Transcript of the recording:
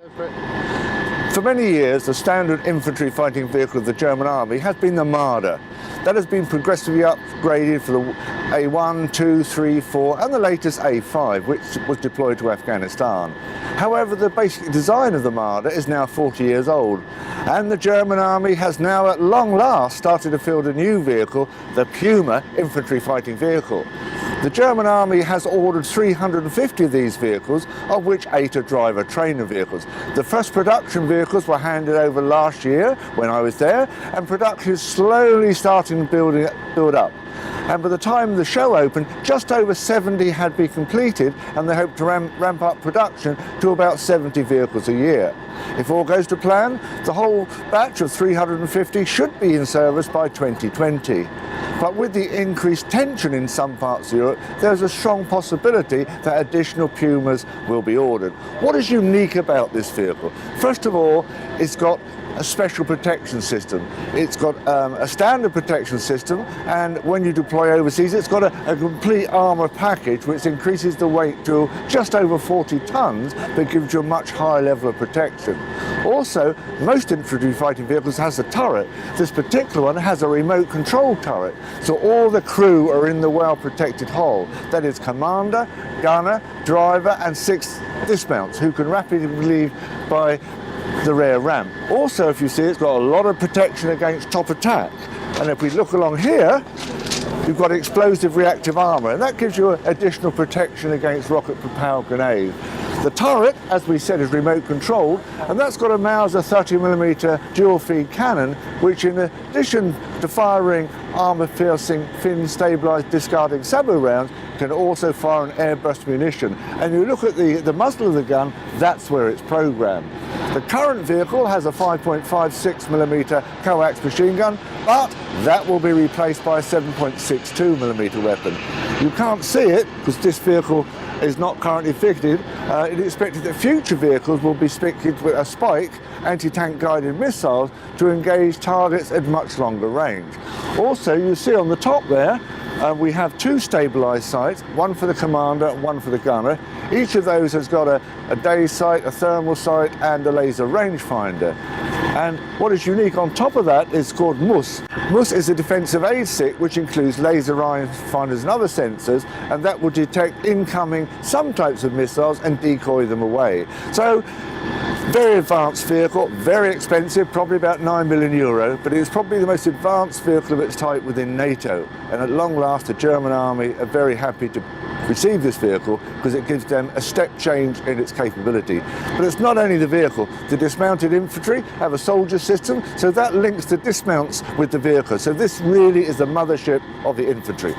For many years, the standard infantry fighting vehicle of the German army has been the Marder. That has been progressively upgraded for the A1, 2, 3, 4 and the latest A5, which was deployed to Afghanistan. However, the basic design of the Marder is now 40 years old, and the German army has now at long last started to field a new vehicle, the Puma infantry fighting vehicle. The German army has ordered 350 of these vehicles, of which 8 are driver-trainer vehicles. The first production vehicles were handed over last year when I was there, and production is slowly starting to build up. And by the time the show opened, just over 70 had been completed, and they hope to ramp up production to about 70 vehicles a year. If all goes to plan, the whole batch of 350 should be in service by 2020. But with the increased tension in some parts of Europe, there's a strong possibility that additional Pumas will be ordered. What is unique about this vehicle? First of all, it's got a special protection system. It's got a standard protection system, and when you deploy overseas, it's got a complete armour package which increases the weight to just over 40 tons, but gives you a much higher level of protection. Also, most infantry fighting vehicles has a turret. This particular one has a remote control turret, so all the crew are in the well-protected hull. That is commander, gunner, driver and 6 dismounts who can rapidly leave by the rear ramp. Also, if you see, it's got a lot of protection against top attack. And if we look along here, you've got explosive reactive armour, and that gives you additional protection against rocket-propelled grenades. The turret, as we said, is remote controlled, and that's got a Mauser 30mm dual-feed cannon, which in addition to firing armour-piercing, fin-stabilised discarding sabot rounds, can also fire an airburst munition. And you look at the muzzle of the gun, that's where it's programmed. The current vehicle has a 5.56mm coax machine gun, but that will be replaced by a 7.62mm weapon. You can't see it because this vehicle is not currently fitted. It is expected that future vehicles will be fitted with a Spike anti-tank guided missiles to engage targets at much longer range. Also, you see on the top there, we have 2 stabilised sights, one for the commander, one for the gunner. Each of those has got a day sight, a thermal sight and a laser rangefinder. And what is unique on top of that is called MUS. MUS is a defensive aid stick which includes laser rangefinders and other sensors, and that will detect incoming some types of missiles and decoy them away. So, very advanced vehicle, very expensive, probably about €9 million, but it's probably the most advanced vehicle of its type within NATO. And at long last, the German army are very happy to receive this vehicle because it gives them a step change in its capability. But it's not only the vehicle. The dismounted infantry have a soldier system, so that links the dismounts with the vehicle. So this really is the mothership of the infantry.